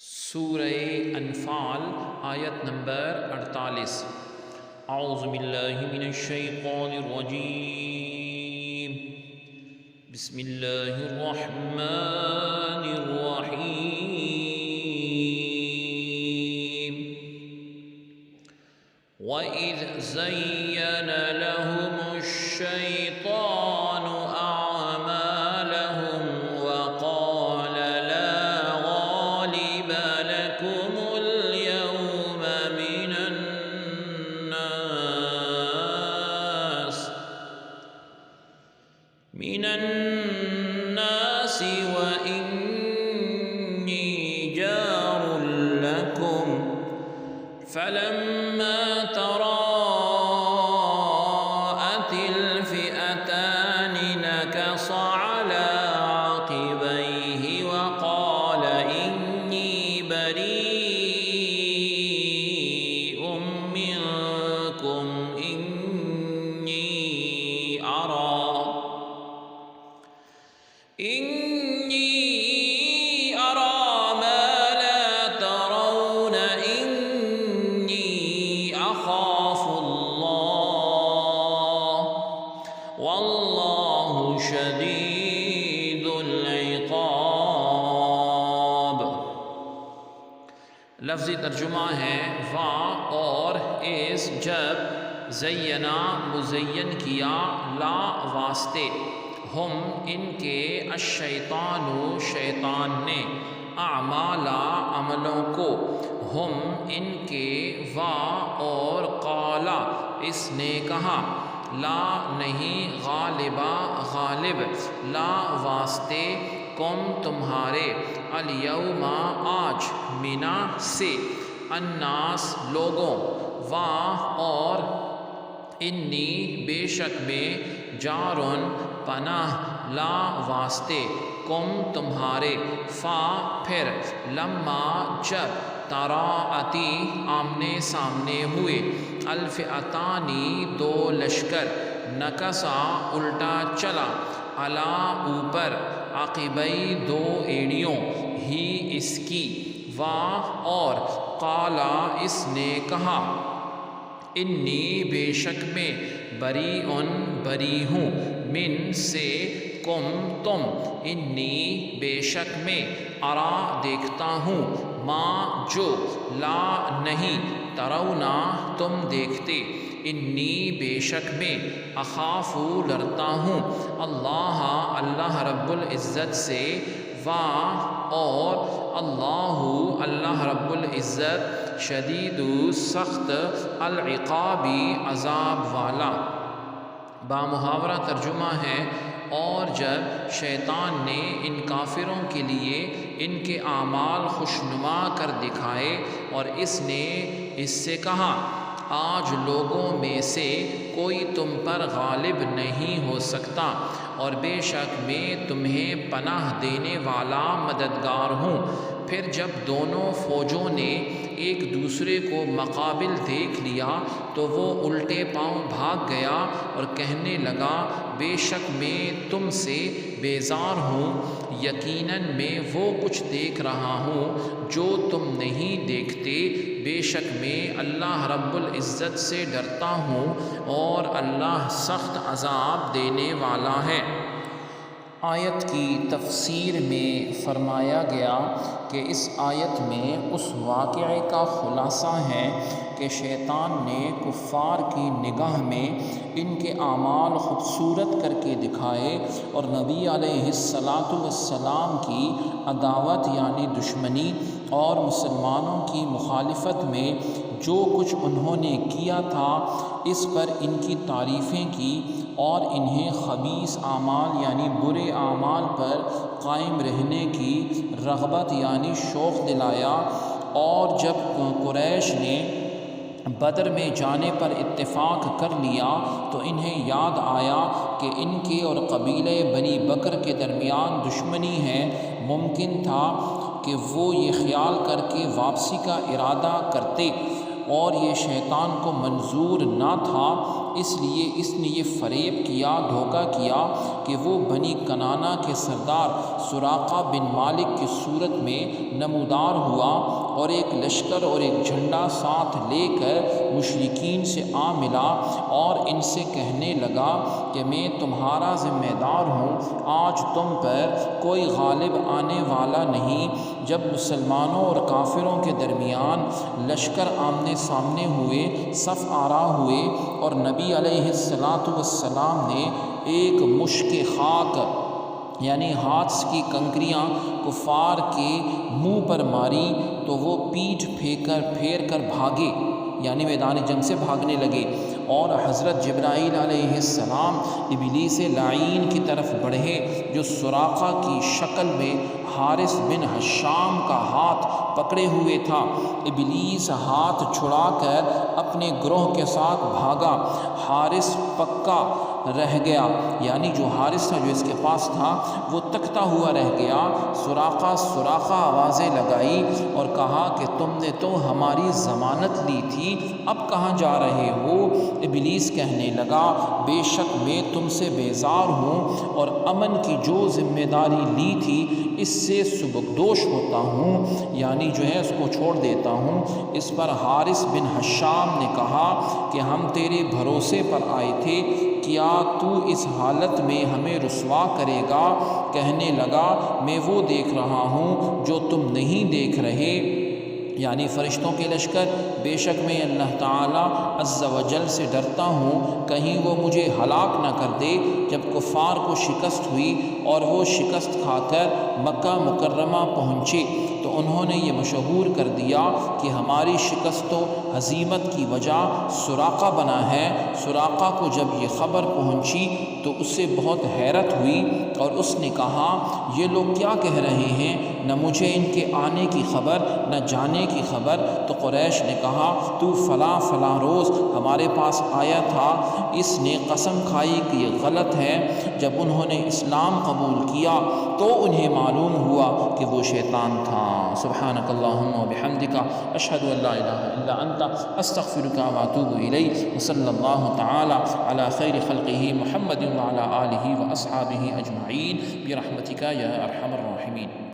سورہ انفال آیت نمبر 48۔ اعوذ باللہ من الشیطان الرجیم، بسم اللہ الرحمن الرحیم۔ وَإِذْ زَيَّنَ لَهُمُ الشَّيْطَانُ أَعْمَالَهُمْ وَقَالَ لَا غَالِبَ لَكُمُ الْيَوْمَ مِنَ النَّاسِ وَإِنِّي جَارٌ لَكُمْ فَلَمَّا تراءت الفئتان نكص على عقبيه وقال إني بريء منكم إني أرى ما لا ترون أخاف الله والله شديد العقاب۔ لفظی ترجمہ ہے وا اور اس جب زینا مزین کیا لا واسطے ہم ان کے الشیطان شیطان نے اعمالا عملوں کو ہم ان کے وا اور قالا اس نے کہا لا نہیں غالبا غالب لا واسطے کم تمہارے الیوم آج منا سے الناس لوگوں وا اور انی بے شک میں جارن پناہ لا واسطے کم تمہارے فا پھر لما جب تراءتی آمنے سامنے ہوئے الفئتانی دو لشکر نکسا الٹا چلا علا اوپر عقبئی دو ایڑیوں ہی اس کی وا اور قالا اس نے کہا انی بے شک میں بری ہوں من سے کم تم انی بے شک میں ارا دیکھتا ہوں ما جو لا نہیں ترونا تم دیکھتے انی بے شک میں اخاف ڈرتا ہوں اللہ رب العزت سے وا اور اللہ رب العزت شدید سخت العقابی عذاب والا۔ بامحاورہ ترجمہ ہے اور جب شیطان نے ان کافروں کے لیے ان کے اعمال خوشنما کر دکھائے اور اس نے اس سے کہا آج لوگوں میں سے کوئی تم پر غالب نہیں ہو سکتا اور بے شک میں تمہیں پناہ دینے والا مددگار ہوں۔ پھر جب دونوں فوجوں نے ایک دوسرے کو مقابل دیکھ لیا تو وہ الٹے پاؤں بھاگ گیا اور کہنے لگا بے شک میں تم سے بیزار ہوں، یقیناً میں وہ کچھ دیکھ رہا ہوں جو تم نہیں دیکھتے، بے شک میں اللہ رب العزت سے ڈرتا ہوں اور اللہ سخت عذاب دینے والا ہے۔ آیت کی تفسیر میں فرمایا گیا کہ اس آیت میں اس واقعے کا خلاصہ ہے کہ شیطان نے کفار کی نگاہ میں ان کے اعمال خوبصورت کر کے دکھائے اور نبی علیہ السلام کی عداوت یعنی دشمنی اور مسلمانوں کی مخالفت میں جو کچھ انہوں نے کیا تھا اس پر ان کی تعریفیں کی اور انہیں خبیث اعمال یعنی برے اعمال پر قائم رہنے کی رغبت یعنی شوق دلایا۔ اور جب قریش نے بدر میں جانے پر اتفاق کر لیا تو انہیں یاد آیا کہ ان کے اور قبیلہ بنی بکر کے درمیان دشمنی ہے، ممکن تھا کہ وہ یہ خیال کر کے واپسی کا ارادہ کرتے اور یہ شیطان کو منظور نہ تھا، اس لیے اس نے یہ فریب کیا، دھوکہ کیا کہ وہ بنی کنانہ کے سردار سراقہ بن مالک کی صورت میں نمودار ہوا اور ایک لشکر اور ایک جھنڈا ساتھ لے کر مشرکین سے آ ملا اور ان سے کہنے لگا کہ میں تمہارا ذمہ دار ہوں، آج تم پر کوئی غالب آنے والا نہیں۔ جب مسلمانوں اور کافروں کے درمیان لشکر آمنے سامنے ہوئے، صف آرا ہوئے، اور نبی علیہ السلام نے ایک مشک خاک یعنی ہاتھ کی کنکریاں کفار کے منہ پر ماری تو وہ پیٹھ پھیر کر بھاگے، یعنی میدان جنگ سے بھاگنے لگے، اور حضرت جبرائیل علیہ السلام ابلیس لعین کی طرف بڑھے جو سراقہ کی شکل میں حارث بن حشام کا ہاتھ پکڑے ہوئے تھا۔ ابلیس ہاتھ چھڑا کر اپنے گروہ کے ساتھ بھاگا، حارث پکا رہ گیا، یعنی جو حارث تھا جو اس کے پاس تھا وہ تکتا ہوا رہ گیا۔ سراقہ آوازیں لگائی اور کہا کہ تم نے تو ہماری ضمانت لی تھی، اب کہاں جا رہے ہو؟ ابلیس کہنے لگا بے شک میں تم سے بیزار ہوں اور امن کی جو ذمہ داری لی تھی اس سے سبکدوش ہوتا ہوں، یعنی جو ہے اس کو چھوڑ دیتا ہوں۔ اس پر حارث بن حشام نے کہا کہ ہم تیرے بھروسے پر آئے تھے، کیا تو اس حالت میں ہمیں رسوا کرے گا؟ کہنے لگا میں وہ دیکھ رہا ہوں جو تم نہیں دیکھ رہے، یعنی فرشتوں کے لشکر۔ بے شک میں اللہ تعالیٰ عز و جل سے ڈرتا ہوں کہیں وہ مجھے ہلاک نہ کر دے۔ جب کفار کو شکست ہوئی اور وہ شکست کھا کر مکہ مکرمہ پہنچے تو انہوں نے یہ مشہور کر دیا کہ ہماری شکست و ہزیمت کی وجہ سراقہ بنا ہے۔ سراقہ کو جب یہ خبر پہنچی تو اسے بہت حیرت ہوئی اور اس نے کہا یہ لوگ کیا کہہ رہے ہیں، نہ مجھے ان کے آنے کی خبر نہ جانے کی خبر۔ تو قریش نے کہا تو فلاں فلاں روز ہمارے پاس آیا تھا، اس نے قسم کھائی کہ یہ غلط ہے۔ جب انہوں نے اسلام قبول کیا تو انہیں معلوم ہوا کہ وہ شیطان تھا۔ سبحانک اللہم و بحمدک، اشہد ان لا الہ الا انت، استغفرک و اتوب الیک، وصلی اللہ تعالی علی خیر خلقہ محمد وعلی آلہ و اصحابہ اجمعین برحمتک یا ارحم الراحمین۔